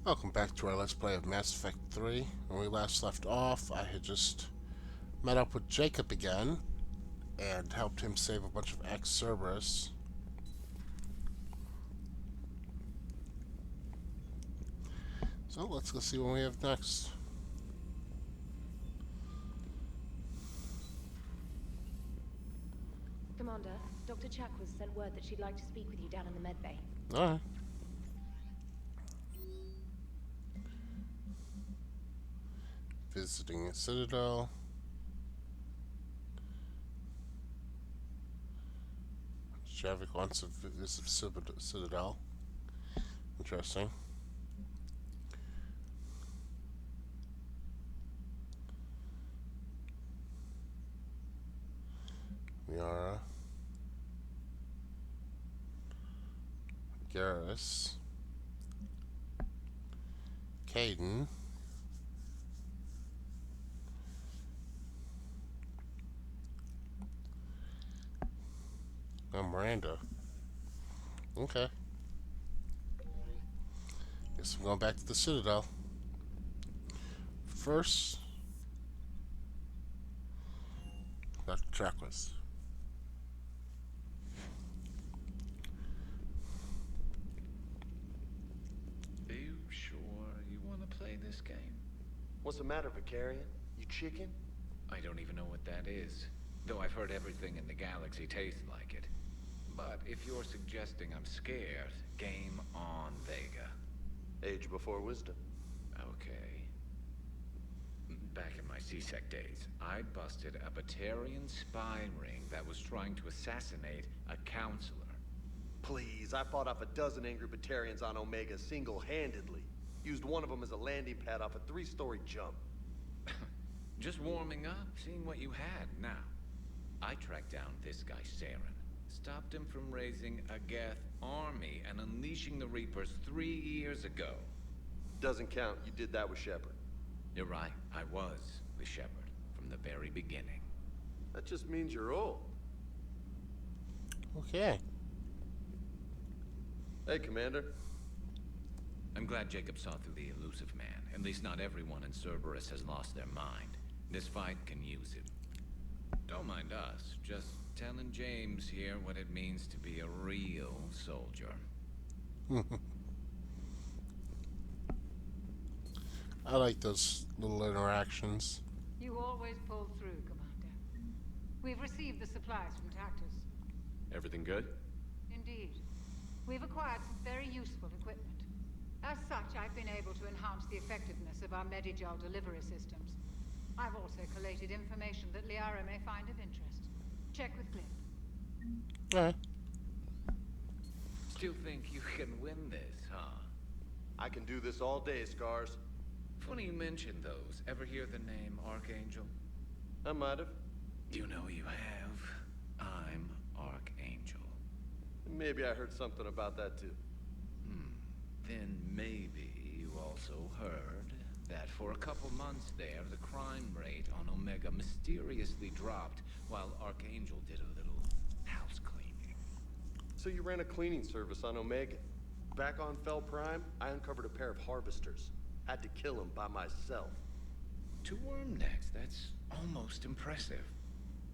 Welcome back to our Let's Play of Mass Effect 3. When we last left off, I had just met up with Jacob again and helped him save a bunch of ex-Cerberus. So let's go see what we have next. Commander, Dr. Chakwas sent word that she'd like to speak with you down in the med bay. Alright. Visiting a citadel. Javik wants to visit citadel. Interesting. Miara. Garrus. Caden. Oh, Miranda. Okay. Guess I'm going back to the Citadel. First, Dr. Chakwas. Are you sure you want to play this game? What's the matter, Vicarian? You chicken? I don't even know what that is. Though I've heard everything in the galaxy tastes like it. But if you're suggesting I'm scared, game on, Vega. Age before wisdom. Okay. Back in my C-Sec days, I busted a Batarian spy ring that was trying to assassinate a counselor. Please, I fought off a dozen angry Batarians on Omega single-handedly. Used one of them as a landing pad off a 3-story jump. Just warming up, seeing what you had. Now, I tracked down this guy, Saren. Stopped him from raising a Geth army and unleashing the Reapers 3 years ago. Doesn't count. You did that with Shepard. You're right, I was with Shepard from the very beginning. That just means you're old. Okay. Hey, Commander. I'm glad Jacob saw through the elusive man. At least not everyone in Cerberus has lost their mind. This fight can use it. Don't mind us, just telling James here what it means to be a real soldier. I like those little interactions. You always pull through, Commander. We've received the supplies from Tactus. Everything good? Indeed. We've acquired some very useful equipment. As such, I've been able to enhance the effectiveness of our Medigel delivery systems. I've also collated information that Liara may find of interest. Check with Cliff. Alright. Still think you can win this, huh? I can do this all day, Scars. Funny you mention those. Ever hear the name Archangel? I might have. You know you have. I'm Archangel. Maybe I heard something about that, too. Then maybe you also heard that for a couple months there, the crime rate on Omega mysteriously dropped while Archangel did a little house cleaning. So you ran a cleaning service on Omega. Back on Fel Prime, I uncovered a pair of harvesters. Had to kill them by myself. 2 worm necks, that's almost impressive.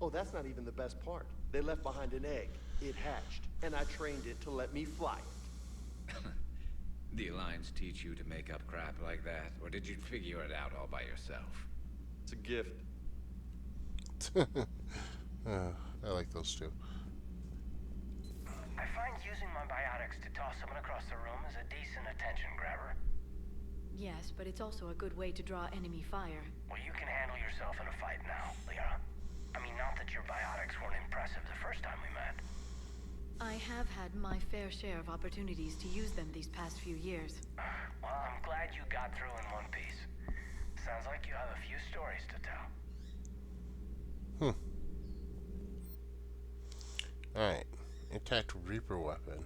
Oh, that's not even the best part. They left behind an egg. It hatched, and I trained it to let me fly it. The Alliance teach you to make up crap like that, or did you figure it out all by yourself? It's a gift. I like those two. I find using my biotics to toss someone across the room is a decent attention grabber. Yes, but it's also a good way to draw enemy fire. Well, you can handle yourself in a fight now, Liara. I mean, not that your biotics weren't impressive the first time we met. I have had my fair share of opportunities to use them these past few years. Well, I'm glad you got through in one piece. Sounds like you have a few stories to tell. Alright. Intact Reaper weapon.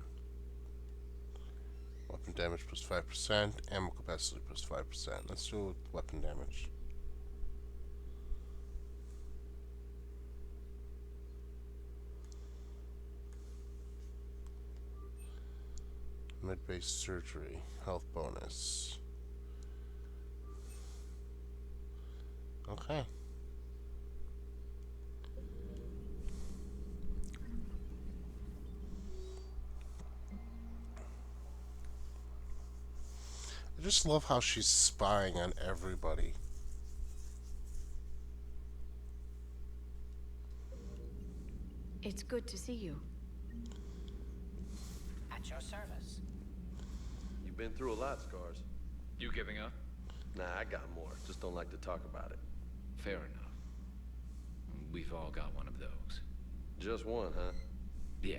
Weapon damage plus 5%. Ammo capacity plus 5%. Let's do weapon damage. Mid-base surgery. Health bonus. Okay. I just love how she's spying on everybody. It's good to see you. At your service. You've been through a lot, Scars. You giving up? Nah, I got more. Just don't like to talk about it. Fair enough. We've all got one of those. Just one, huh? Yeah.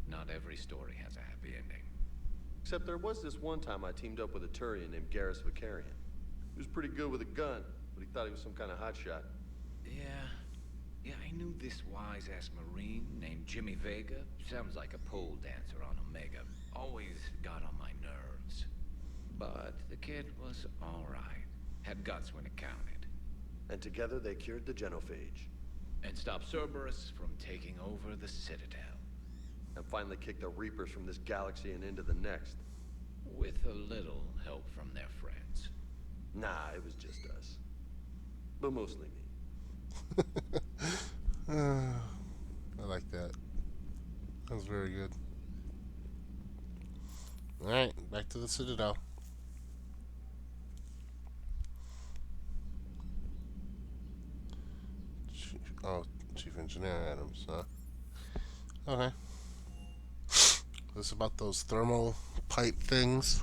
Not every story has a happy ending. Except there was this one time I teamed up with a Turian named Garrus Vicarian. He was pretty good with a gun, but he thought he was some kind of hotshot. Yeah, I knew this wise-ass Marine named Jimmy Vega. Sounds like a pole dancer on Omega. Always got on my nerves. But the kid was alright. Had guts when it counted. And together they cured the genophage. And stopped Cerberus from taking over the Citadel. And finally kicked the Reapers from this galaxy and into the next. With a little help from their friends. Nah, it was just us. But mostly me. I like that. That was very good. Alright, back to the Citadel. Chief Engineer Adams, huh? Okay. This is about those thermal pipe things.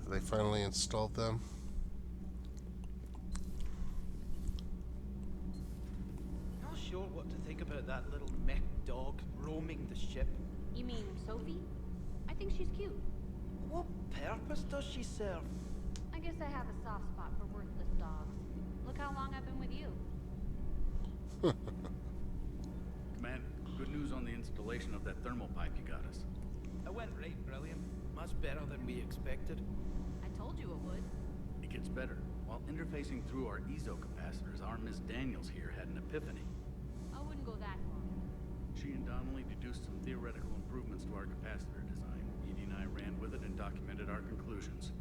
They finally installed them. Not sure what to think about that little mech dog roaming the ship. You mean Sophie? I think she's cute. What purpose does she serve? I guess I have a soft spot for worthless dogs. Look how long I've been with you. Commander, good news on the installation of that thermal pipe you got us. It went right brilliant. Much better than we expected. I told you it would. It gets better. While interfacing through our ezo capacitors, our Miss Daniels here had an epiphany. I wouldn't go that far. She and Donnelly deduced some theoretical improvements to our capacitor design. Edie and I ran with it and documented our conclusions.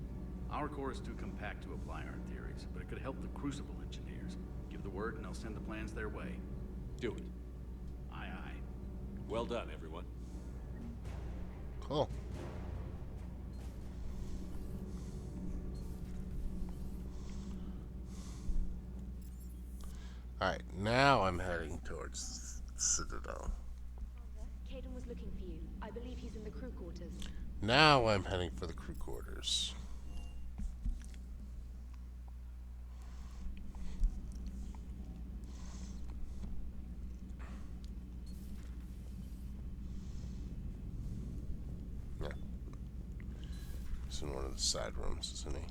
Our core is too compact to apply our theories, but it could help the Crucible engineers. Give the word and I'll send the plans their way. Do it. Aye, aye. Well done, everyone. Cool. Alright, now I'm heading towards Citadel. Caden was looking for you. I believe he's in the crew quarters. Now I'm heading for the crew quarters. Yeah. He's in one of the side rooms, isn't he?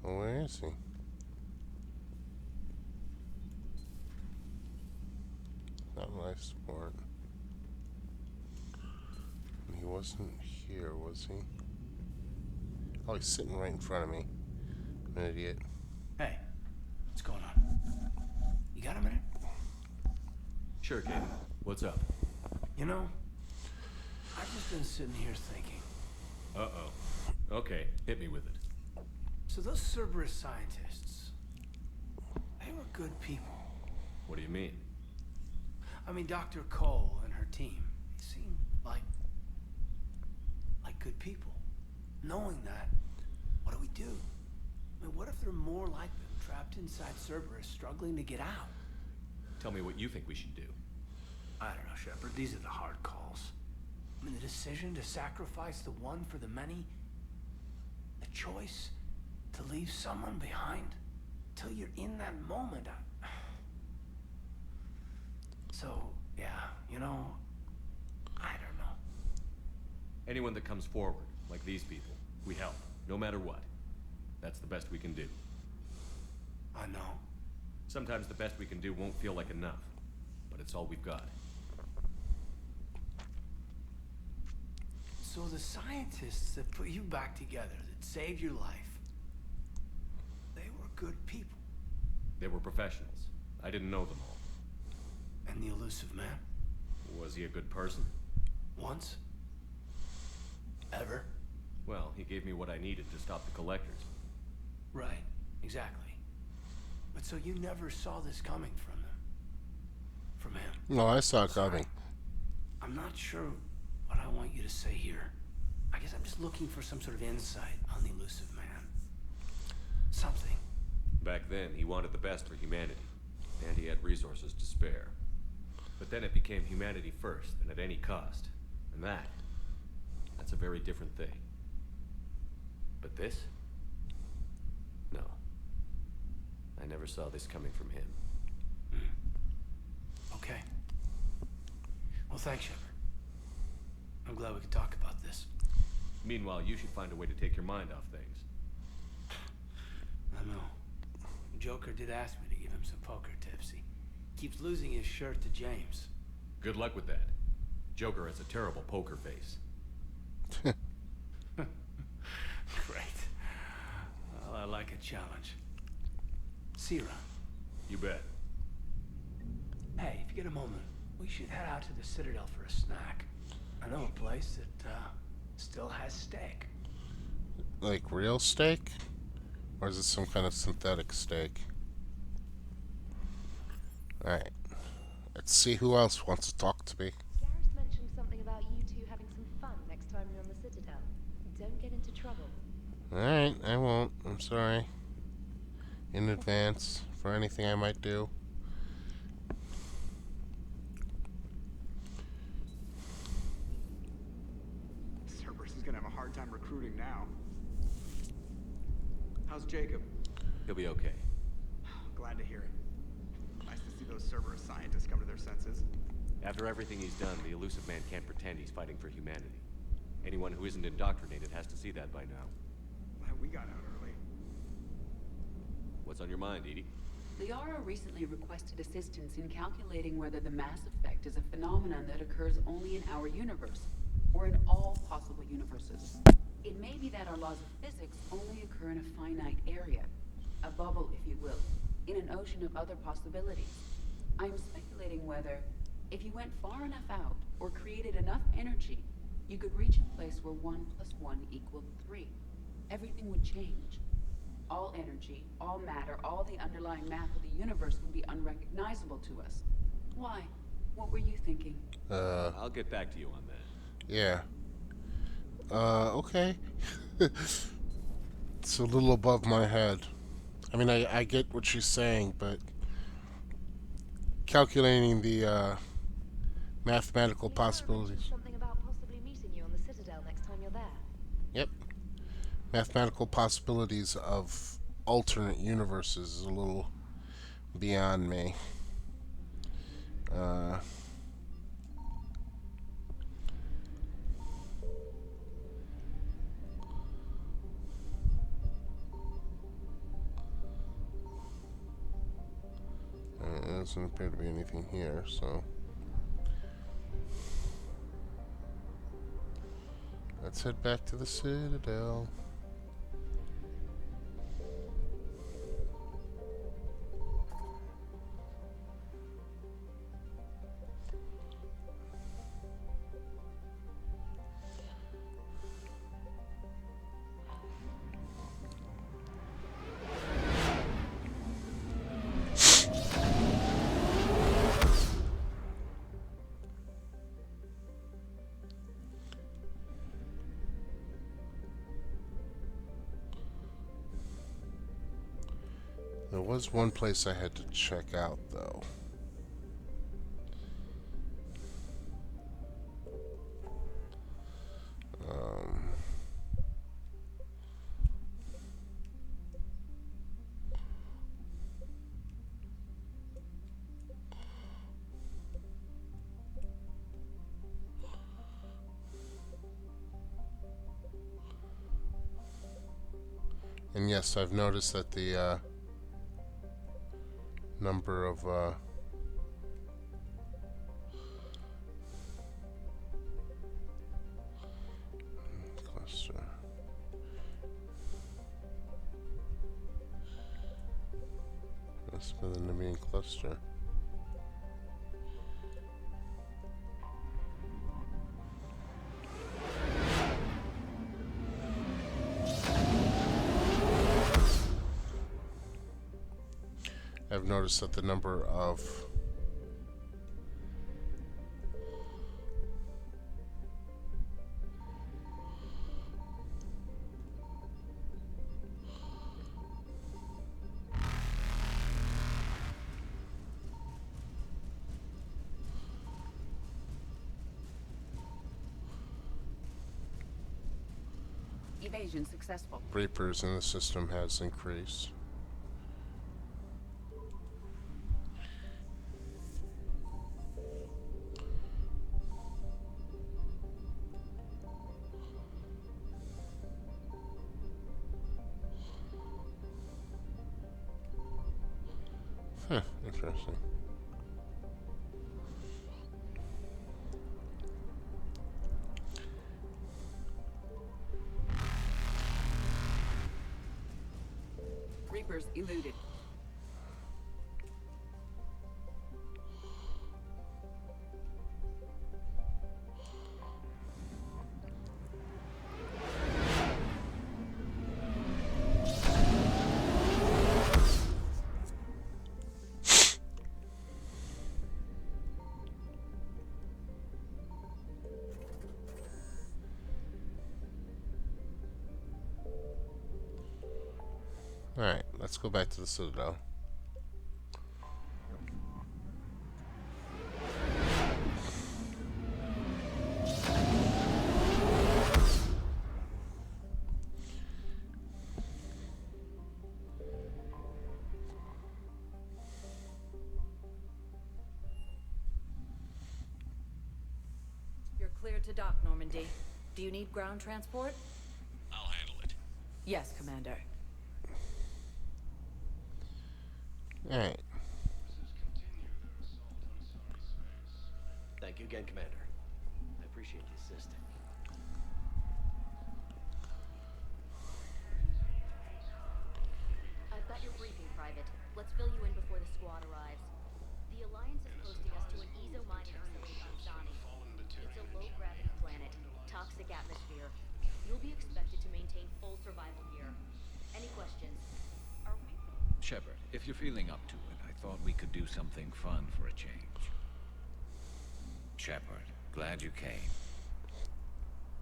Well, where is he? Not life support. He wasn't here, was he? Oh, he's sitting right in front of me. I'm an idiot. Hey, what's going on? You got a minute? Sure, Gabe. What's up? You know, I've just been sitting here thinking. Uh-oh. Okay, hit me with it. So those Cerberus scientists, they were good people. What do you mean? I mean, Dr. Cole and her team, they seem like good people. Knowing that, what do we do? I mean, what if there are more like them trapped inside Cerberus struggling to get out? Tell me what you think we should do. I don't know, Shepard. These are the hard calls. I mean, the decision to sacrifice the one for the many, the choice to leave someone behind till you're in that moment. So, yeah, you know, I don't know. Anyone that comes forward, like these people, we help, no matter what. That's the best we can do. I know. Sometimes the best we can do won't feel like enough, but it's all we've got. So the scientists that put you back together, that saved your life, they were good people. They were professionals. I didn't know them all. And the elusive man? Was he a good person? Once? Ever? Well, he gave me what I needed to stop the collectors. Right, exactly. But so you never saw this coming from them? From him? No, I saw it coming. I'm not sure what I want you to say here. I guess I'm just looking for some sort of insight on the elusive man. Something. Back then, he wanted the best for humanity, and he had resources to spare. But then it became humanity first, and at any cost. And that's a very different thing. But this? No. I never saw this coming from him. Okay. Well, thanks, Shepard. I'm glad we could talk about this. Meanwhile, you should find a way to take your mind off things. I know. Joker did ask me to give him some poker tips. He keeps losing his shirt to James. Good luck with that. Joker has a terrible poker face. Great. Well, I like a challenge. See you around. You bet. Hey, if you get a moment, we should head out to the Citadel for a snack. I know a place that, still has steak. Like real steak? Or is it some kind of synthetic steak? Alright. Let's see who else wants to talk to me. Garrus mentioned something about you two having some fun next time you're on the Citadel. Don't get into trouble. Alright, I won't. I'm sorry. In advance for anything I might do. Cerberus is gonna have a hard time recruiting now. How's Jacob? He'll be okay. Glad to hear it. Nice to see those Cerberus scientists come to their senses. After everything he's done, the elusive man can't pretend he's fighting for humanity. Anyone who isn't indoctrinated has to see that by now. We got out early. What's on your mind, Edie? Liara recently requested assistance in calculating whether the mass effect is a phenomenon that occurs only in our universe, or in all possible universes. It may be that our laws of physics only occur in a finite area, a bubble, if you will, in an ocean of other possibilities. I'm speculating whether, if you went far enough out, or created enough energy, you could reach a place where 1 + 1 = 3. Everything would change. All energy, all matter, all the underlying math of the universe would be unrecognizable to us. Why? What were you thinking? I'll get back to you on that. Yeah. Okay. It's a little above my head. I mean, I get what she's saying, but calculating the mathematical possibilities. Something about possibly meeting you on the Citadel next time you're there. Yep. Mathematical possibilities of alternate universes is a little beyond me. There doesn't appear to be anything here, so let's head back to the Citadel. There was one place I had to check out, though. And yes, I've noticed that the number of cluster. Must have been the Nemean cluster. I've noticed that the number of Evasion successful. Reapers in the system has increased. Huh, interesting. Reapers eluded. Alright, let's go back to the Citadel. You're clear to dock, Normandy. Do you need ground transport? I'll handle it. Yes, Commander. Alright. Thank you again, Commander. I appreciate the assist. I've got your briefing, Private. Let's fill you in before the squad arrives. The Alliance is posting us to an EZO mining facility on Zani. It's a low-gravity planet, toxic atmosphere. You'll be expected to maintain full survival here. Any questions? Are we... Shepard, if you're feeling up to it, I thought we could do something fun for a change. Shepard, glad you came.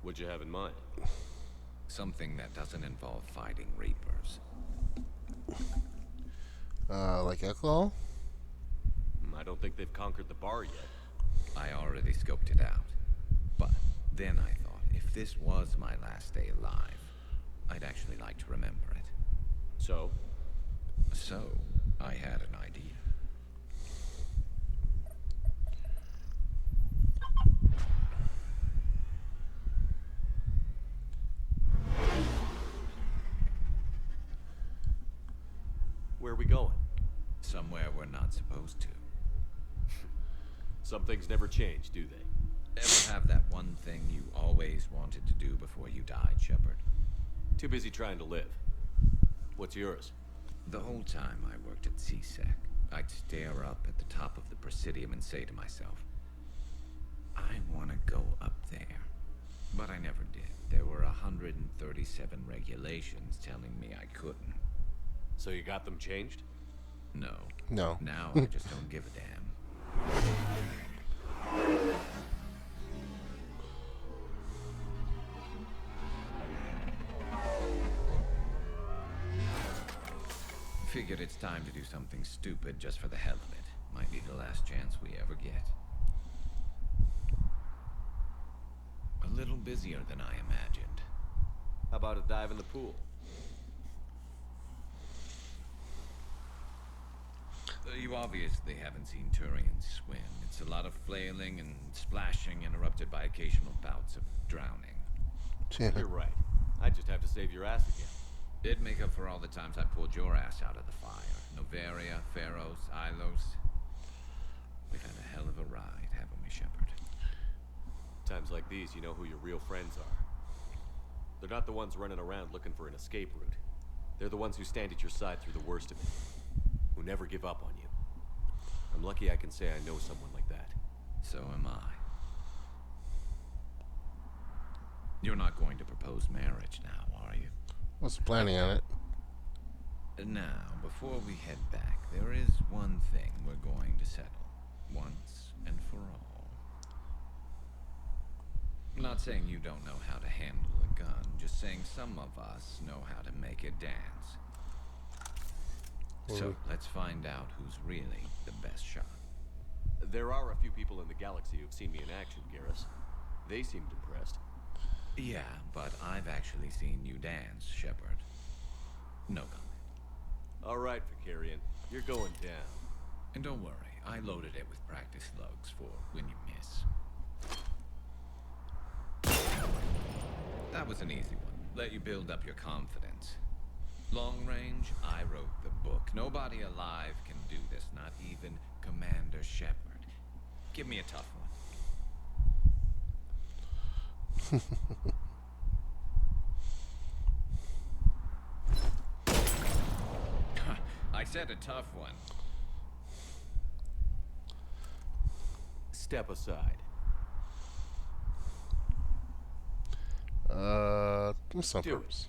What'd you have in mind? Something that doesn't involve fighting Reapers. Like alcohol? I don't think they've conquered the bar yet. I already scoped it out. But then I thought, if this was my last day alive, I'd actually like to remember it. So? So, I had an idea. Where are we going? Somewhere we're not supposed to. Some things never change, do they? Ever have that one thing you always wanted to do before you died, Shepard? Too busy trying to live. What's yours? The whole time I worked at CSEC, I'd stare up at the top of the Presidium and say to myself, I want to go up there. But I never did. There were 137 regulations telling me I couldn't. So you got them changed? No. No. Now I just don't give a damn. Figured it's time to do something stupid just for the hell of it. Might be the last chance we ever get. A little busier than I imagined. How about a dive in the pool? You obviously haven't seen Turians swim. It's a lot of flailing and splashing, interrupted by occasional bouts of drowning. You're right. I just have to save your ass again. It'd make up for all the times I pulled your ass out of the fire. Novaria, Pharos, Ilos. We've had a hell of a ride, haven't we, Shepard? Times like these, you know who your real friends are. They're not the ones running around looking for an escape route. They're the ones who stand at your side through the worst of it. who never give up on you. I'm lucky I can say I know someone like that. So am I. You're not going to propose marriage now, are you? Was planning on it. Now, before we head back, there is one thing we're going to settle. Once and for all. I'm not saying you don't know how to handle a gun, just saying some of us know how to make it dance. So, let's find out who's really the best shot. There are a few people in the galaxy who've seen me in action, Garrus. They seemed impressed. Yeah, but I've actually seen you dance, Shepard. No comment. All right, Vicarian. You're going down. And don't worry, I loaded it with practice slugs for when you miss. That was an easy one. Let you build up your confidence. Long range, I wrote the book. Nobody alive can do this, not even Commander Shepard. Give me a tough one. I said a tough one. Step aside. Some purpose.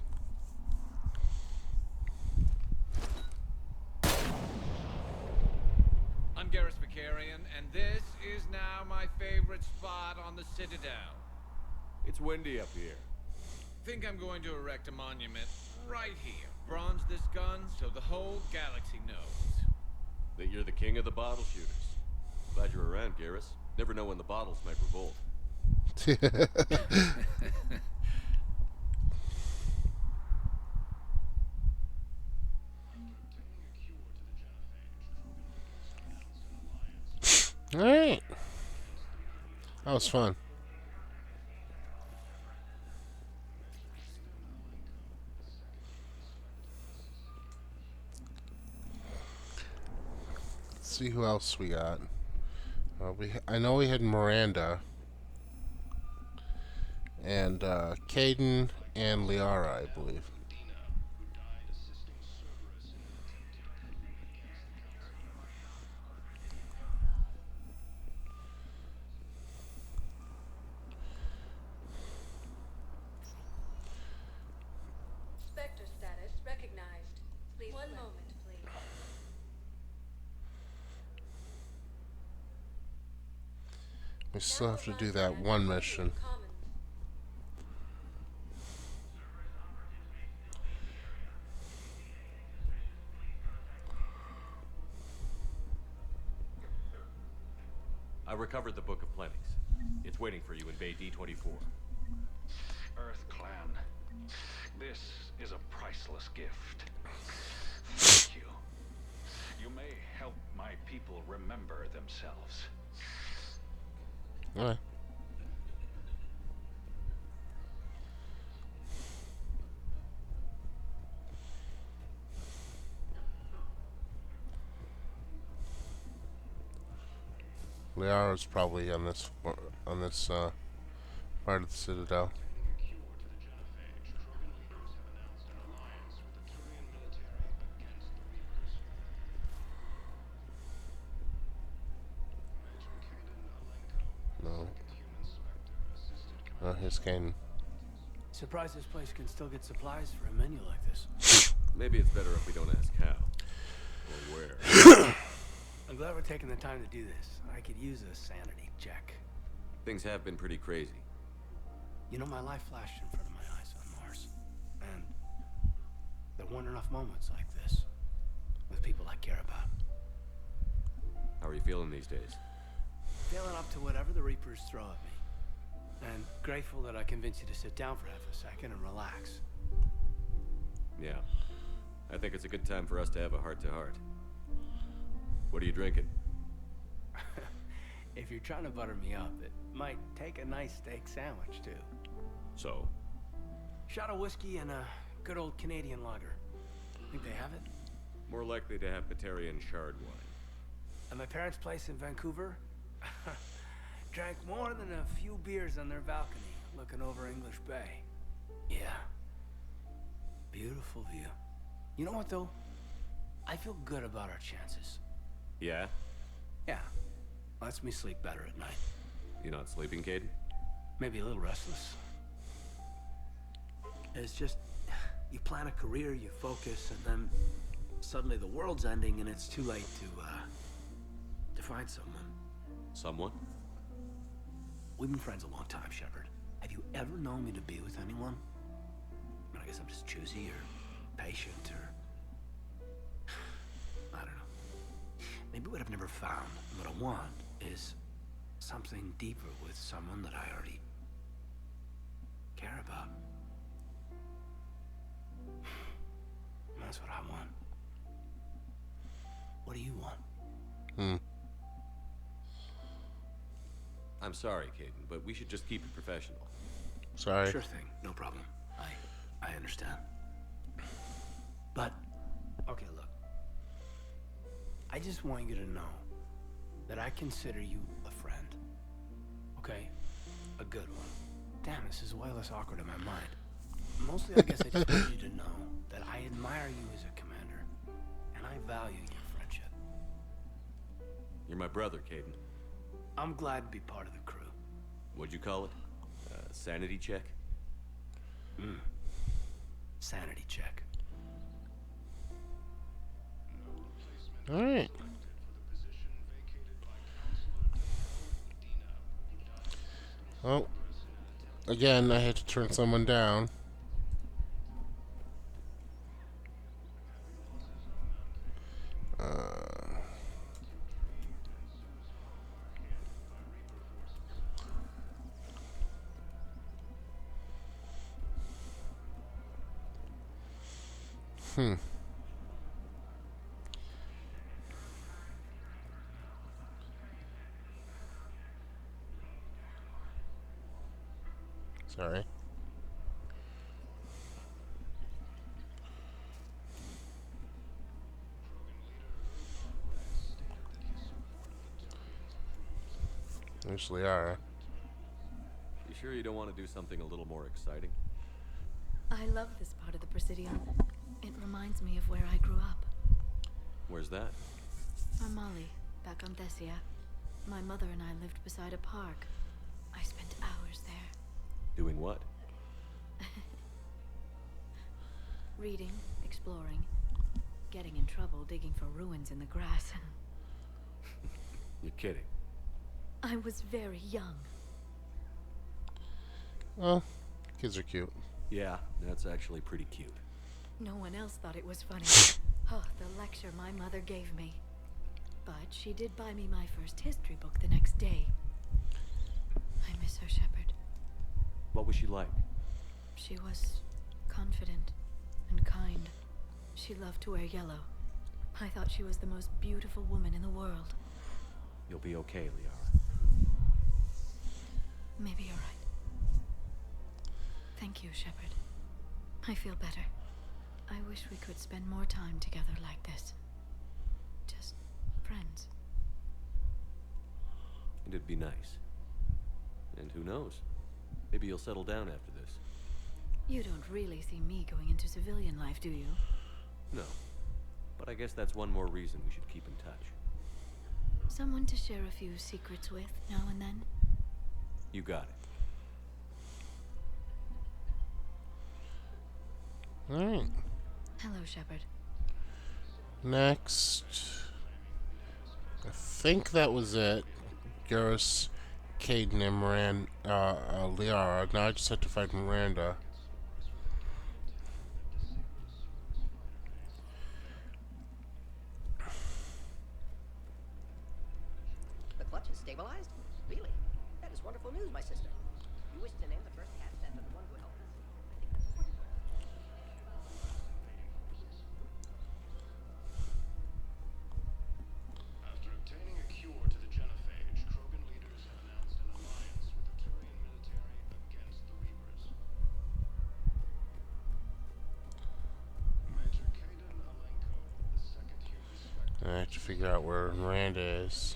I'm Garrus Vicarian, and this is now my favorite spot on the Citadel. It's windy up here. Think I'm going to erect a monument right here. Bronze this gun so the whole galaxy knows. That you're the king of the bottle shooters. Glad you're around, Garrus. Never know when the bottles might revolt. Alright. That was fun. Let's see who else we got. I know we had Miranda and Caden and Liara, I believe. Spectre status recognized. Please one moment, please. We still have to do that one mission. I recovered the Book of Plenties. It's waiting for you in Bay D-24. Earth Clan, this is a priceless gift. Thank you. You may help my people remember themselves. Alright. Liara's probably on this part of the Citadel. No. Oh, here's Caden. Surprised this place can still get supplies for a menu like this. Maybe it's better if we don't ask how. Or where. I'm glad we're taking the time to do this. I could use a sanity check. Things have been pretty crazy. You know, my life flashed in front of my eyes on Mars. And there weren't enough moments like this. With people I care about. How are you feeling these days? Feeling up to whatever the Reapers throw at me. And grateful that I convinced you to sit down for half a second and relax. Yeah. I think it's a good time for us to have a heart-to-heart. What are you drinking? If you're trying to butter me up, it might take a nice steak sandwich, too. So? Shot of whiskey and a good old Canadian lager. Think they have it? More likely to have Batarian shard wine. At my parents' place in Vancouver, drank more than a few beers on their balcony, looking over English Bay. Yeah. Beautiful view. You know what, though? I feel good about our chances. Yeah? Yeah. Lets me sleep better at night. You not sleeping, Caden? Maybe a little restless. It's just, you plan a career, you focus, and then suddenly the world's ending and it's too late to find someone. Someone? We've been friends a long time, Shepard. Have you ever known me to be with anyone? I guess I'm just choosy or patient or... I don't know. Maybe what I've never found, what I want, is something deeper with someone that I already care about. That's what I want. What do you want? I'm sorry, Caden, but we should just keep it professional. Sorry. Sure thing, no problem. I understand. But, okay, look. I just want you to know that I consider you a friend. Okay? A good one. Damn, this is way less awkward in my mind. Mostly, I guess I just want you to know that I admire you as a commander, and I value your friendship. You're my brother, Caden. I'm glad to be part of the crew. What'd you call it? Sanity check? Sanity check. Alright. Oh. Again, I had to turn someone down. Sorry. Usually are. You sure you don't want to do something a little more exciting? I love this part of the Presidium. It reminds me of where I grew up. Where's that? Armali, back on Thessia. My mother and I lived beside a park. I spent hours there. Doing what? Reading, exploring, getting in trouble digging for ruins in the grass. You're kidding. I was very young. Well, kids are cute. Yeah, that's actually pretty cute. No one else thought it was funny. Oh, the lecture my mother gave me. But she did buy me my first history book the next day. I miss her, Shepard. What was she like? She was confident and kind. She loved to wear yellow. I thought she was the most beautiful woman in the world. You'll be okay, Liara. Maybe you're right. Thank you, Shepard. I feel better. I wish we could spend more time together like this. Just friends. It'd be nice. And who knows? Maybe you'll settle down after this. You don't really see me going into civilian life, do you? No. But I guess that's one more reason we should keep in touch. Someone to share a few secrets with now and then? You got it. Alright. Hello, Shepard. Next. I think that was it. Garrus, Caden, and Liara. Now I just have to find Miranda. The clutch is stabilized? Really? That is wonderful news, my sister. You wish to name the first cat after the one who helped us? I think that's wonderful. After obtaining a cure to the genophage, Krogan leaders have announced an alliance with the Turian military against the Reapers. Major Kaden Alenko, the second human spectre. I have to figure out where Miranda is.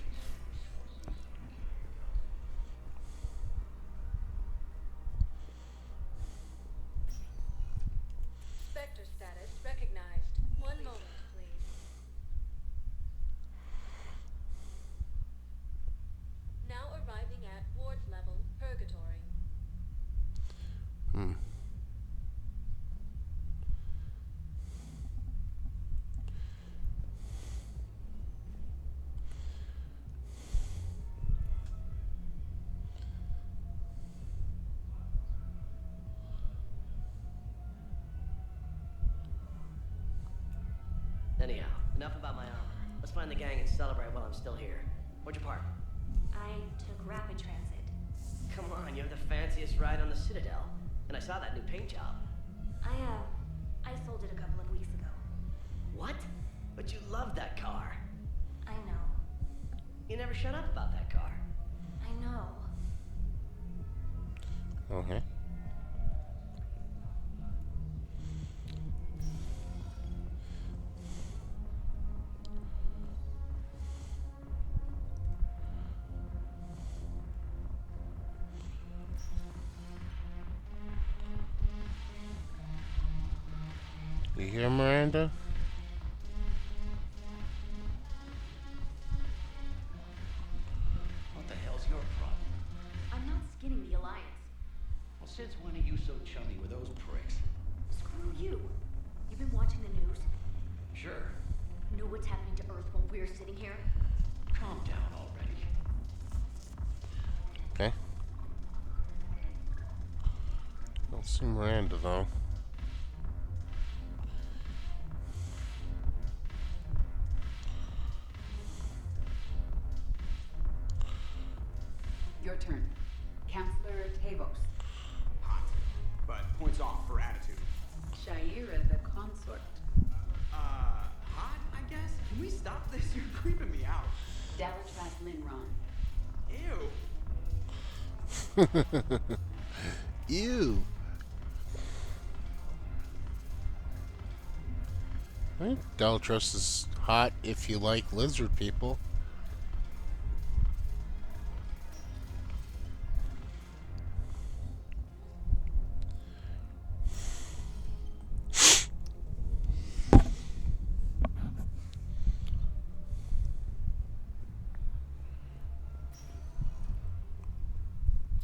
Spectre status recognized. One moment, please. Anyhow, enough about my armor. Let's find the gang and celebrate while I'm still here. Where'd you park? I took rapid transit. Come on, you have the fanciest ride on the Citadel. And I saw that new paint job. I sold it a couple of weeks ago. What? But you love that car. I know. You never shut up about that car. I know. Okay. You hear Miranda? What the hell's your problem? I'm not skinning the Alliance. Well, since when are you so chummy with those pricks? Screw you. You've been watching the news? Sure. Know what's happening to Earth while we're sitting here? Calm down already. Okay. Don't see Miranda though. Your turn. Counselor Tavos. Hot. But points off for attitude. Shaira the consort. Hot, I guess? Can we stop this? You're creeping me out. Dalatras Linron. Ew. Ew. I think Dalatras is hot if you like lizard people.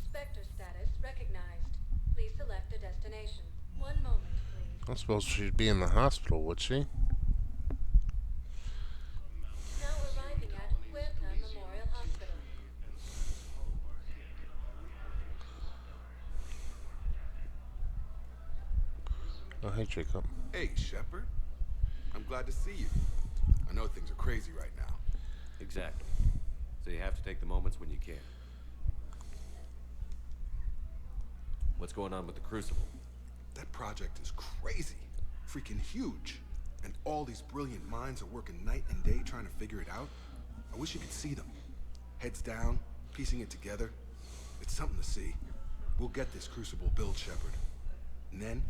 Spectre status recognized. Please select a destination. One moment, please. I suppose she'd be in the hospital, would she? Now arriving at Huerta Memorial Hospital. Oh, hey, Jacob. Hey, Shepard. I'm glad to see you. I know things are crazy right now. Exactly. So you have to take the moments when you can. What's going on with the Crucible? That project is crazy. Freaking huge. And all these brilliant minds are working night and day trying to figure it out. I wish you could see them. Heads down, piecing it together. It's something to see. We'll get this Crucible built, Shepard. And then,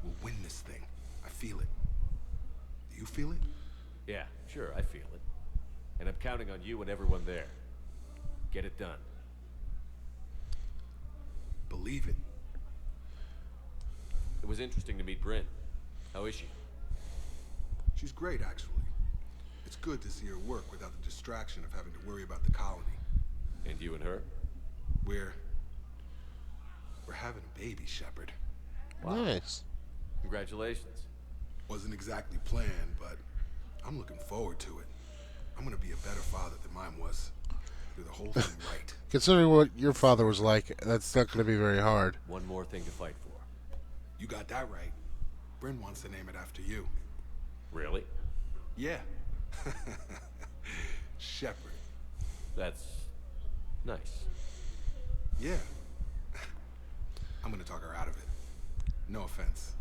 we'll win this thing. I feel it. Do you feel it? Yeah, sure, I feel it. And I'm counting on you and everyone there. Get it done. Believe it. It was interesting to meet Bryn. How is she? She's great, actually. It's good to see her work without the distraction of having to worry about the colony. And you and her? We're having a baby, Shepard. Wow. Nice. Congratulations. Wasn't exactly planned, but I'm looking forward to it. I'm gonna be a better father than mine was. Do the whole thing right. Considering what your father was like, that's not going to be very hard. One more thing to fight for. You got that right. Bryn wants to name it after you. Really? Yeah. Shepard. That's nice. Yeah. I'm gonna talk her out of it. No offense.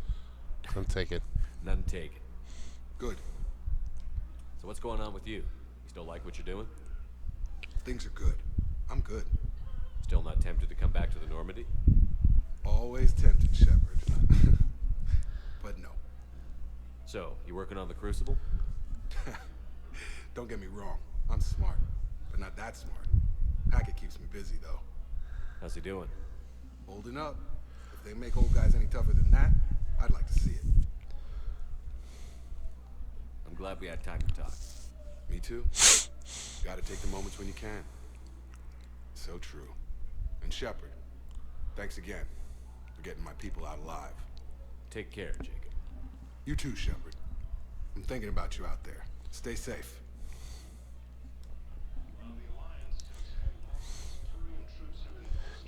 Don't take it. None taken. Good. So what's going on with you? You still like what you're doing? Things are good. I'm good. Still not tempted to come back to the Normandy? Always tempted, Shepard. But no. So, you working on the Crucible? Don't get me wrong. I'm smart, but not that smart. Hackett keeps me busy, though. How's he doing? Holding up. If they make old guys any tougher than that, I'd like to see it. I'm glad we had time to talk. Me too. Gotta take the moments when you can. So true. And Shepard, thanks again for getting my people out alive. Take care, Jacob. You too, Shepard. I'm thinking about you out there. Stay safe.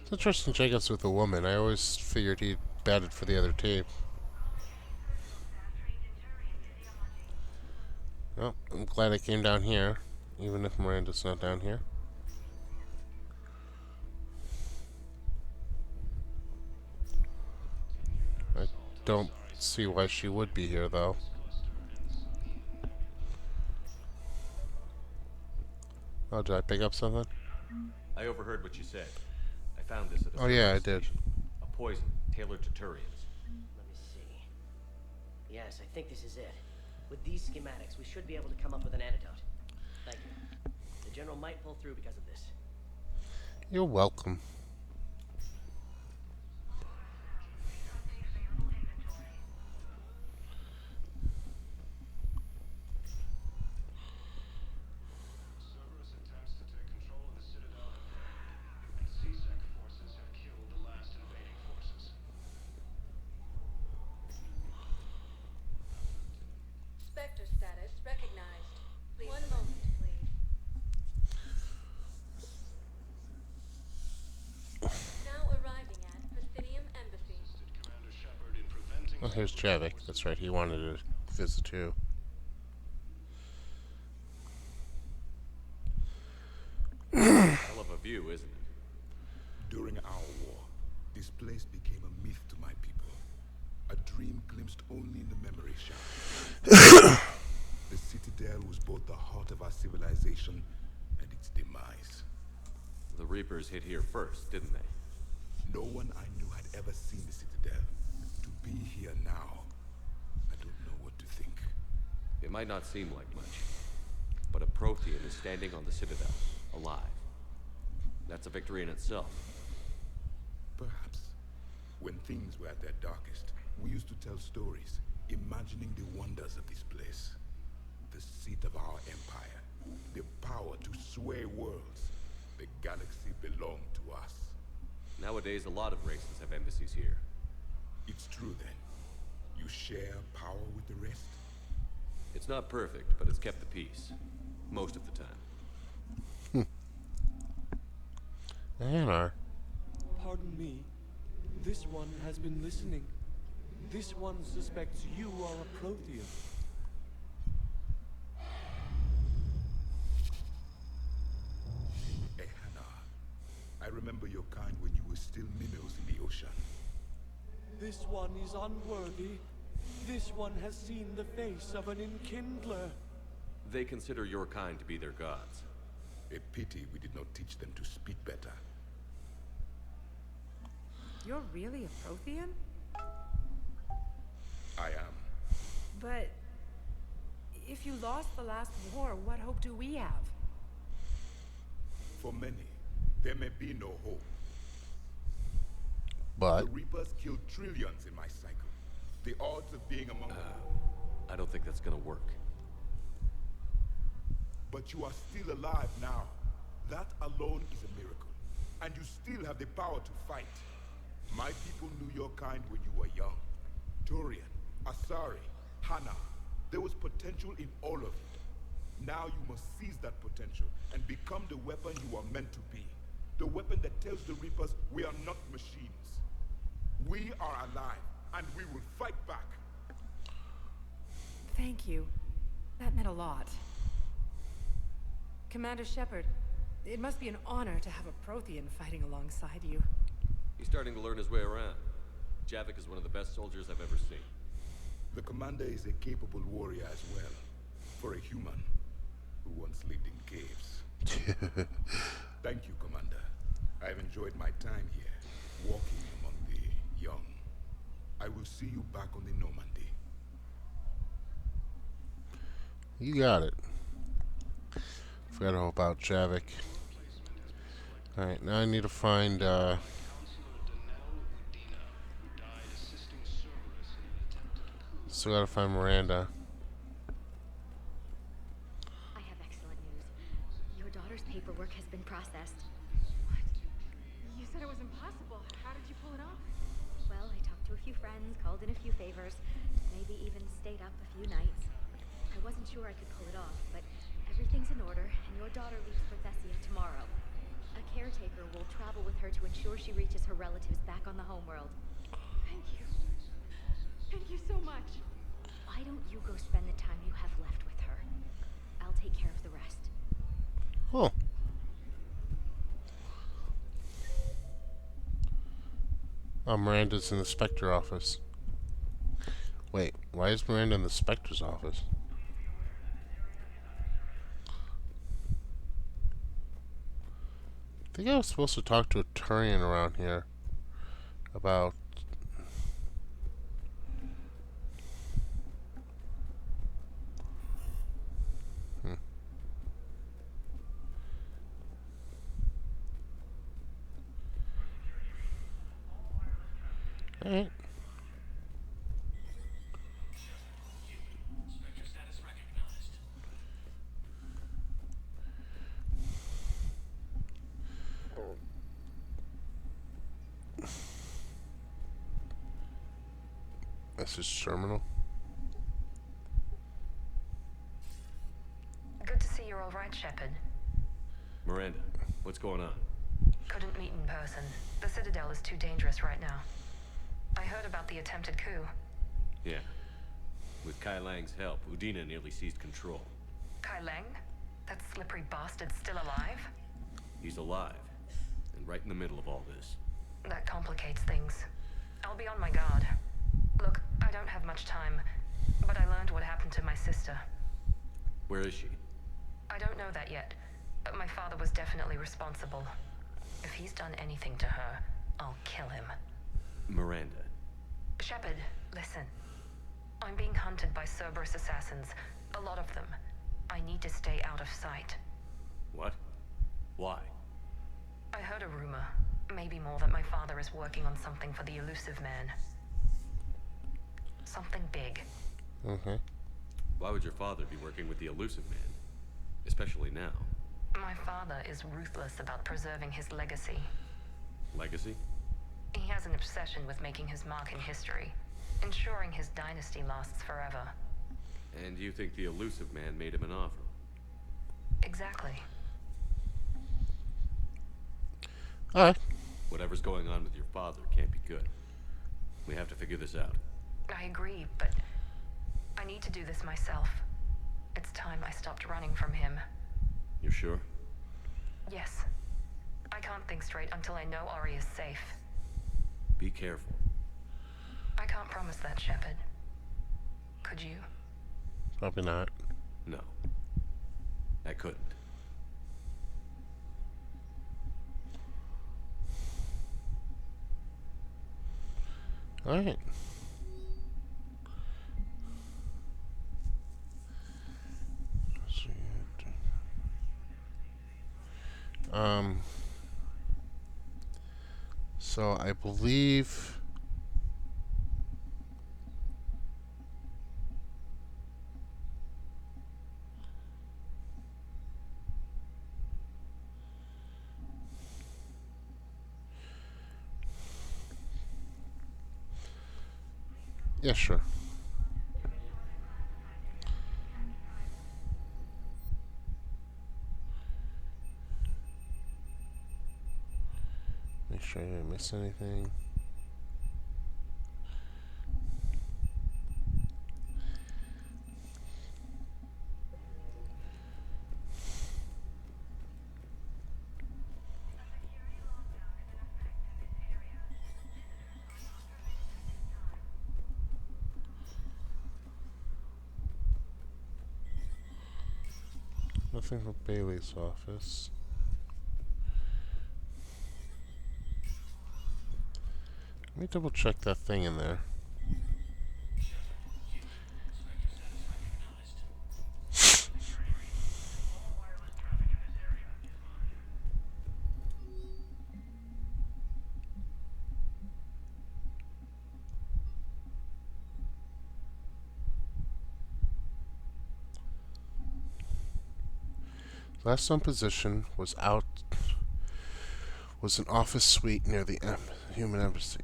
It's interesting Jacob's with a woman. I always figured he batted for the other team. Well, I'm glad I came down here, even if Miranda's not down here. I don't see why she would be here, though. Oh, did I pick up something? I overheard what you said. I found this at a Oh, yeah, I service did. station. A poison tailored to Turians. Let me see. Yes, I think this is it. With these schematics, we should be able to come up with an antidote. Thank you. The General might pull through because of this. You're welcome. Cerberus attempts to take control of the Citadel have failed, and C-Sec forces have killed the last invading forces. Spectre status recognized. Please. One moment, please. Now arriving at Presidium Embassy. Commander Shepard in preventing Oh, here's Javik. That's right, he wanted to visit too. Hell of a view, isn't it? During our war, this place became a myth to my people. A dream glimpsed only in the memory shaft. The Citadel was both the heart of our civilization and its demise. The Reapers hit here first, didn't they? No one I knew had ever seen the Citadel. To be here now, I don't know what to think. It might not seem like much, but a Prothean is standing on the Citadel, alive. That's a victory in itself. Perhaps. When things were at their darkest, we used to tell stories, imagining the wonders of this place. The seat of our empire, the power to sway worlds. The galaxy belonged to us. Nowadays, a lot of races have embassies here. It's true then. You share power with the rest? It's not perfect, but it's kept the peace. Most of the time. Anar. Pardon me. This one has been listening. This one suspects you are a Prothean. Ehana, I remember your kind when you were still minnows in the ocean. This one is unworthy. This one has seen the face of an enkindler. They consider your kind to be their gods. A pity we did not teach them to speak better. You're really a Prothean? I am. But if you lost the last war, what hope do we have? For many, there may be no hope. But the Reapers killed trillions in my cycle. The odds of being among them. I don't think that's gonna work. But you are still alive now. That alone is a miracle. And you still have the power to fight. My people knew your kind when you were young. Turian, Asari, Hana. There was potential in all of you. Now you must seize that potential and become the weapon you are meant to be. The weapon that tells the Reapers we are not machines. We are alive, and we will fight back. Thank you. That meant a lot. Commander Shepard, it must be an honor to have a Prothean fighting alongside you. He's starting to learn his way around. Javik is one of the best soldiers I've ever seen. The commander is a capable warrior as well, for a human who once lived in caves. Thank you, Commander. I've enjoyed my time here, walking among the young. I will see you back on the Normandy. you got it. Forgot all about Javik. Alright, now I need to find still gotta find Miranda. I have excellent news. Your daughter's paperwork has been processed. You said it was impossible. How did you pull it off? Well, I talked to a few friends, called in a few favors, maybe even stayed up a few nights. I wasn't sure I could pull it off, but everything's in order, and your daughter leaves for Thessia tomorrow. A caretaker will travel with her to ensure she reaches her relatives back on the homeworld. Thank you. Thank you so much. Why don't you go spend the time you have left with her? take care of the rest. Cool. Oh, Miranda's in the Spectre office. Wait, why is Miranda in the Spectre's office? I think I was supposed to talk to a Turian around here about... Alright. Message terminal. Good to see you're all right, Shepard. Miranda, what's going on? Couldn't meet in person. The Citadel is too dangerous right now. I heard about the attempted coup. Yeah. With Kai Lang's help, Udina nearly seized control. Kai Lang? That slippery bastard's still alive? He's alive, and right in the middle of all this. That complicates things. I'll be on my guard. Look, I don't have much time, but I learned what happened to my sister. Where is she? I don't know that yet, but my father was definitely responsible. If he's done anything to her, I'll kill him. Miranda. Shepard, listen. I'm being hunted by Cerberus assassins. A lot of them. I need to stay out of sight. What? Why? I heard a rumor, maybe more, that my father is working on something for the elusive man. Something big. Okay. Why would your father be working with the elusive man? Especially now. My father is ruthless about preserving his legacy. Legacy? He has an obsession with making his mark in history, ensuring his dynasty lasts forever. And you think the elusive man made him an offer? Exactly. Alright. Whatever's going on with your father can't be good. We have to figure this out. I agree, but I need to do this myself. It's time I stopped running from him. You're sure? Yes. I can't think straight until I know Ori is safe. Be careful. I can't promise that, Shepard. Could you? Probably not. No. I couldn't. Alright. So I believe yeah, sure. Make sure I didn't miss anything. Nothing from Bailey's office. Let me double check that thing in there. Last known position was an office suite near the human embassy.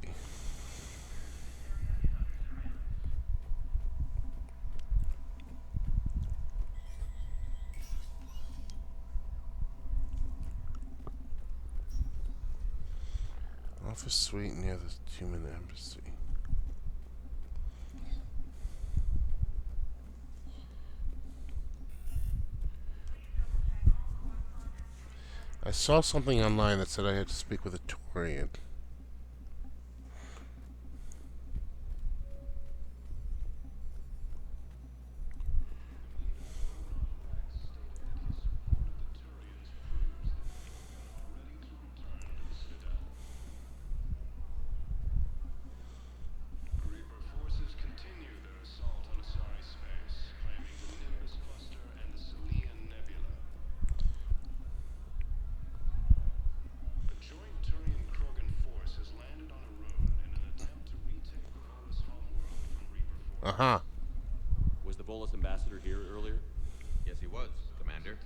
Office suite near the human embassy. I saw something online that said I had to speak with a Turian. Reaper forces continue their assault on Asari space, claiming the Nimbus cluster and the Selian Nebula. A joint Turian-Krogan force has landed on a rune in an attempt to retake the Volus homeworld from Reaper forces. Uh-huh. Was the Volus ambassador here earlier? Yes, he was, Commander.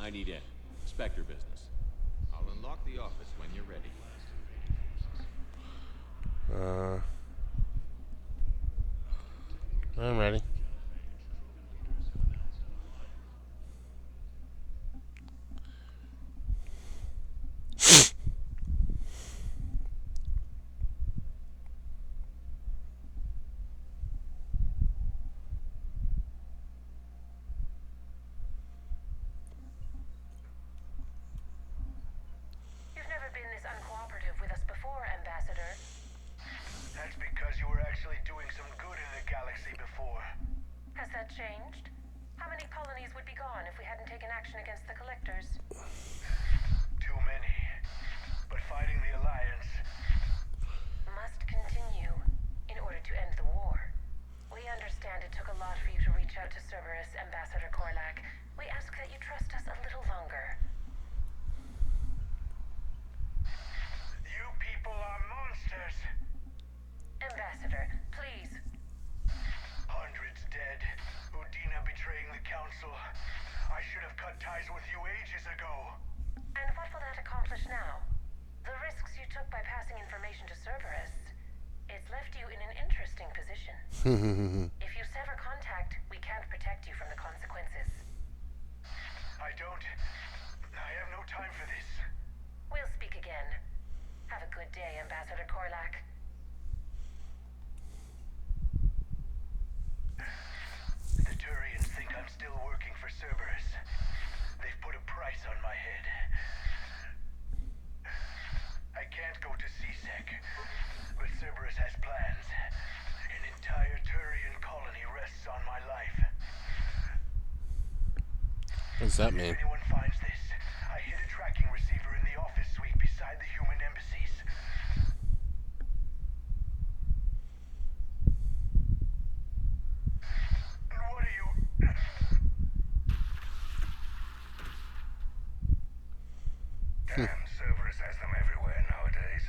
I need in. Spectre business. I'll unlock the office when you're ready. I'm ready. You've never been this uncooperative with us before, Ambassador. That's because you were actually doing some good in the galaxy before. Has that changed? How many colonies would be gone if we hadn't taken action against the Collectors? Too many. But fighting the Alliance must continue in order to end the war. We understand it took a lot for you to reach out to Cerberus, Ambassador Korlak. We ask that you trust us a little longer. You people are monsters. Ambassador, please. Hundreds dead. Udina betraying the Council. I should have cut ties with you ages ago. And what will that accomplish now? The risks you took by passing information to Cerberus. It's left you in an interesting position. If you sever contact, we can't protect you from the consequences. I have no time for this. We'll speak again. Have a good day, Ambassador Korlak. The Turians think I'm still working for Cerberus. They've put a price on my head. I can't go to CSEC, but Cerberus has plans. An entire Turian colony rests on my life. What does that mean? If anyone finds this, I hid a tracking receiver in the office suite beside the human embassies. And what are you... Damn, Cerberus has them everywhere nowadays.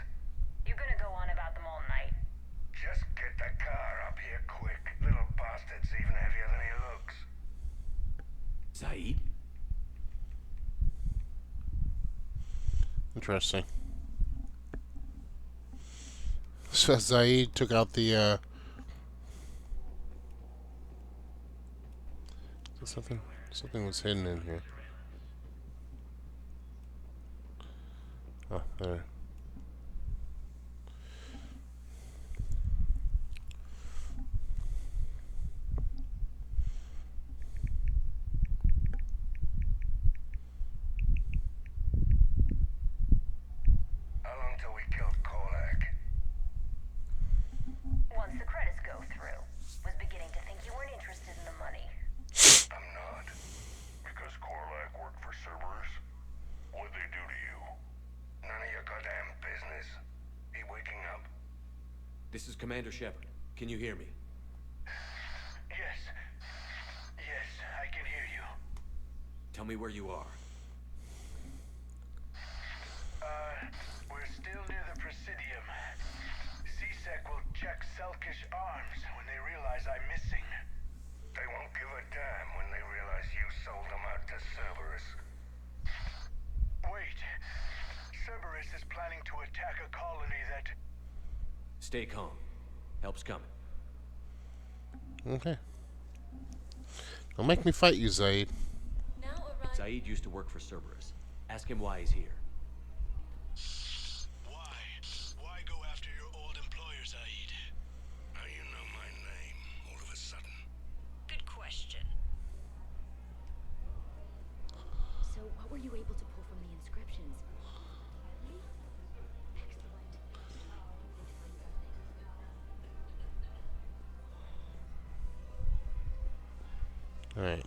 You're gonna go on about them all night. Just get the car up here quick. Little bastard's even heavier than he looks. Zaid? Interesting. So Zaid took out the something was hidden in here. Oh, there. How long till we killed Korlak? Once the credits go through. Was beginning to think you weren't interested in the money. I'm not. Because Korlak worked for Cerberus? What'd they do to you? None of your goddamn business. He waking up? This is Commander Shepard. Can you hear me? Yes. Yes, I can hear you. Tell me where you are. We're still near the Presidium. CSEC will check Selkish arms when they realize I'm missing. They won't give a damn when they realize you sold them out to Cerberus. Wait. Cerberus is planning to attack a colony that... Stay calm. Help's coming. Okay. Don't make me fight you, Zaid. Zaid used to work for Cerberus. Ask him why he's here. Why go after your old employer, Zaid? Now you know my name, all of a sudden. Good question. So what were you able to pull from the inscriptions? Alright.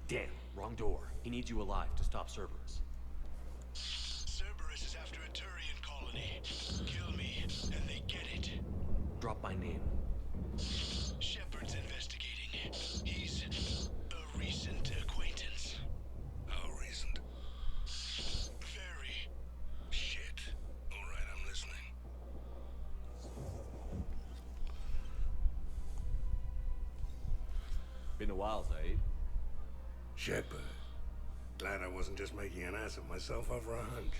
Damn, wrong door. He needs you alive to stop Cerberus. Cerberus is after a Turian colony. Kill me, and they get it. Drop my name. Shepard's investigating. He's a recent acquaintance. How recent? Very. Shit. Alright, I'm listening. Been a while, Zaid. Shepard. Glad I wasn't just making an ass of myself over a hunch.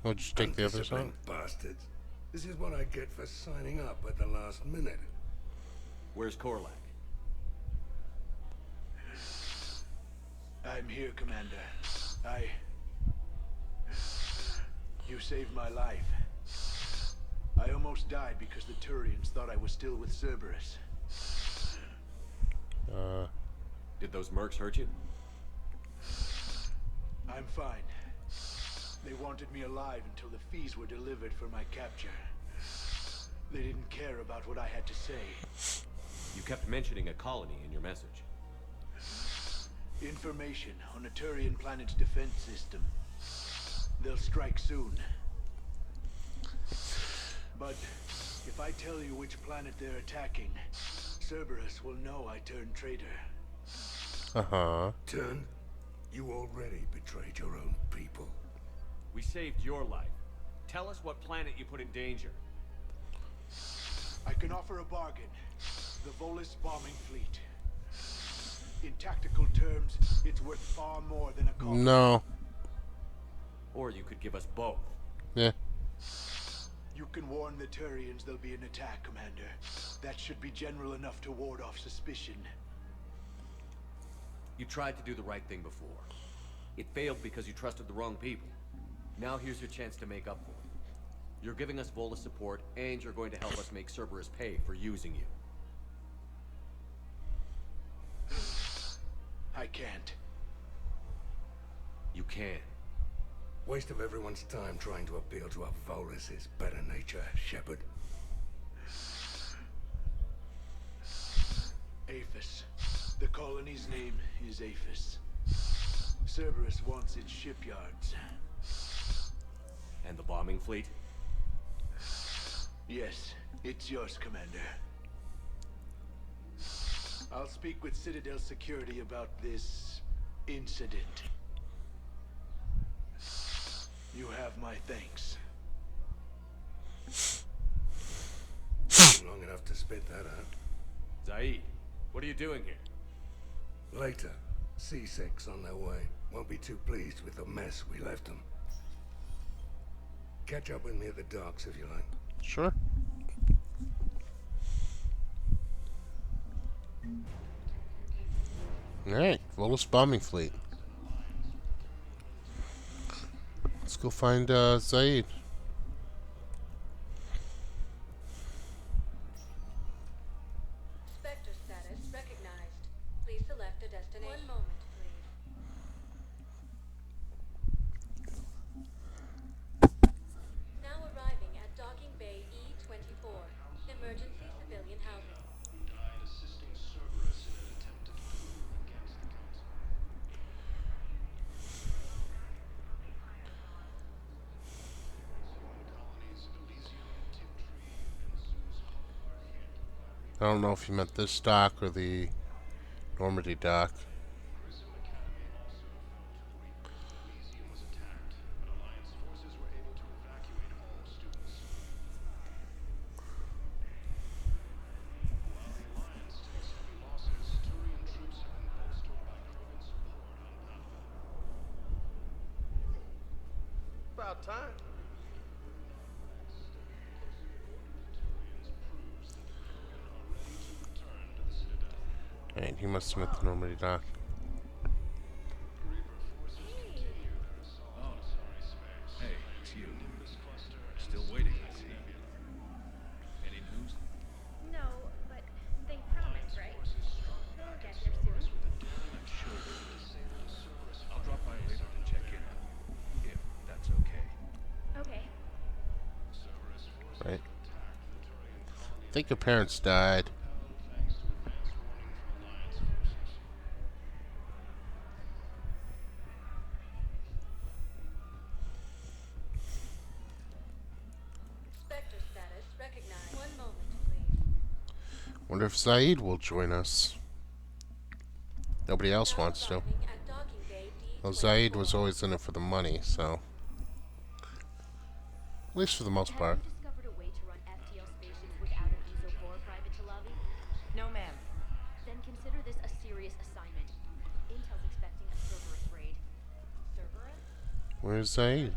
We'll just take the others out. Undisciplined bastards. This is what I get for signing up at the last minute. Where's Korlak? I'm here, Commander. You saved my life. I almost died because the Turians thought I was still with Cerberus. Did those mercs hurt you? I'm fine. They wanted me alive until the fees were delivered for my capture. They didn't care about what I had to say. You kept mentioning a colony in your message. Information on a Turian planet's defense system. They'll strike soon. But if I tell you which planet they're attacking, Cerberus will know I turned traitor. Uh-huh. Turned? You already betrayed your own people. We saved your life. Tell us what planet you put in danger. I can offer a bargain. The Volus bombing fleet. In tactical terms, it's worth far more than a colony. No. Or you could give us both. Yeah. You can warn the Turians there'll be an attack, Commander. That should be general enough to ward off suspicion. You tried to do the right thing before. It failed because you trusted the wrong people. Now here's your chance to make up for it. You're giving us Volus support, and you're going to help us make Cerberus pay for using you. I can't. You can. Waste of everyone's time trying to appeal to a Volus's better nature, Shepard. Aphis. The colony's name is Aphis. Cerberus wants its shipyards. And the bombing fleet? Yes, it's yours, Commander. I'll speak with Citadel Security about this incident. You have my thanks. Long enough to spit that out. Zaid, what are you doing here? Later. C6 on their way. Won't be too pleased with the mess we left them. Catch up with me at the docks if you like. Sure. Alright, Volus bombing fleet. Let's go find Zaid. Spectre status recognized. Please select a destination. One moment, please. Now arriving at Docking Bay E-24. Emergency civilian housing. Died assisting Cerberus in an attempted coup against the Council. Colonies of Elysium, Tiptree, and Zeus Hawk are hit. I don't know if you meant this dock or the Normandy dock. Prism Academy also fell to the weak. Elysium was attacked, but Alliance forces were able to evacuate all students. While the Alliance takes heavy losses, Turian troops have been bolstered by Krogan support on Alpha. About time. Alright, he must have meant the Normandy dock. Oh, hey, it's you. Still waiting, I see. Any news? No, but they promised, right? They'll get here soon. I'm sure they think your parents died. Spectre status recognized. One moment, please. Wonder if Zaid will join us. Nobody else Now wants to. arriving at docking bay Well, D24. Zaid was always in it for the money, so. At least for the most part. Have you discovered a way to run FTL spaceships without an ESO core, Private Talavi? No, ma'am. Then consider this a serious assignment. Intel's expecting a Cerberus raid. Cerberus? Where's Zaid?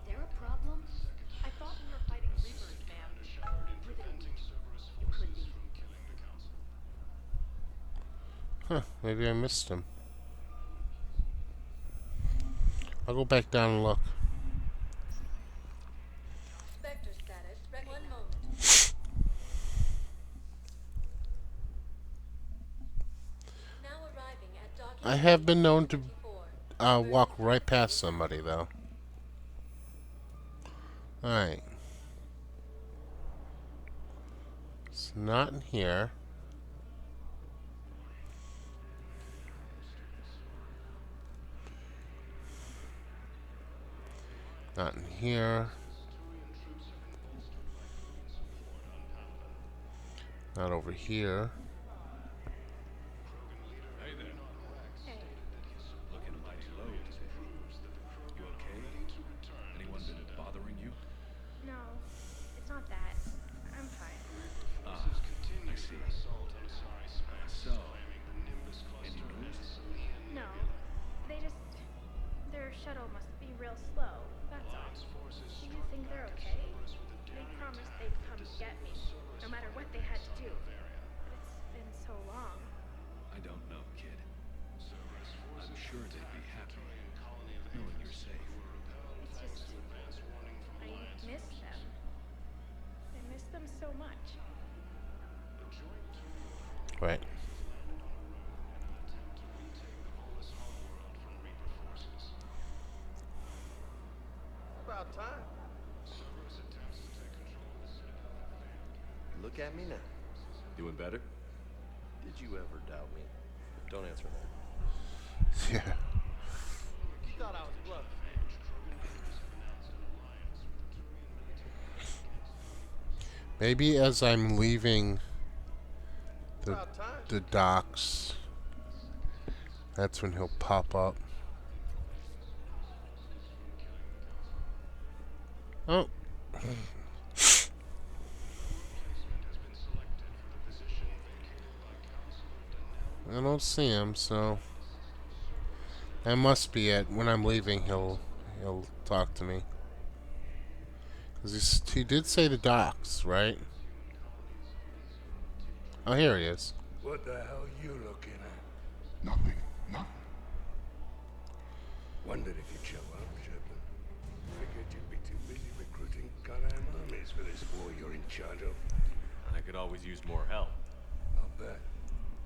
They're a problem? I thought we were fighting Reapers, ma'am. Riveting. You could be. Huh, maybe I missed him. I'll go back down and look. Spectre status one moment. Now arriving at docking I have bay been known to D24. walk right past somebody, though. Alright. It's not in here. Not in here. Not over here. Hey there. Hey. Looking mighty low today. You okay? Anyone been bothering you? No, it's not that. I'm fine. Ah, I see. So, any news? No, they just... Their shuttle must be real slow, that's all. Do you think they're okay? They promised they'd come get me, no matter what they had to do. But it's been so long. I don't know, kid. I'm sure they'd be happy knowing you're safe. It's just... I miss them. I miss them so much. Right. About time. Look at me now. Doing better? Did you ever doubt me? Don't answer that. Yeah. You thought I was bluffing. Maybe as I'm leaving the docks, that's when he'll pop up. Oh. I don't see him, so that must be it. When I'm leaving, he'll talk to me. 'Cause he did say the docks, right? Oh, here he is. What the hell are you looking at? Nothing. Nothing. Wondered if you'd show up, Shepard. Figured you'd be too busy recruiting goddamn armies for this war you're in charge of. I could always use more help. I'll bet.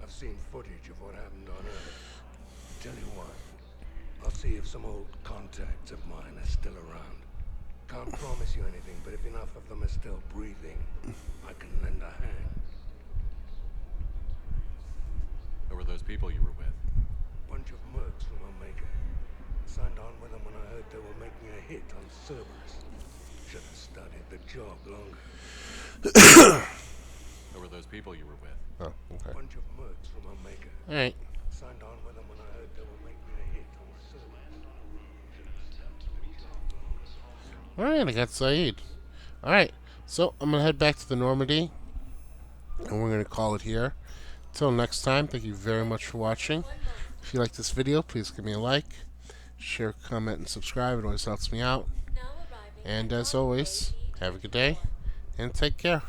I've seen footage of what happened on Earth. Tell you what, I'll see if some old contacts of mine are still around. Can't promise you anything, but if enough of them are still breathing, I can lend a hand. Who were those people you were with? Bunch of mercs from Omega. Signed on with them when I heard they were making a hit on Cerberus. Should have started the job longer. Who were those people you were with? Oh, okay. Bunch of mercs from Omega. Alright. Signed on with them when I heard they were making a hit on Cerberus. Alright, I got Saeed. Alright, so I'm going to head back to the Normandy. And we're going to call it here. Till next time, thank you very much for watching. If you like this video, please give me a like. Share, comment, and subscribe. It always helps me out. And as always, have a good day. And take care.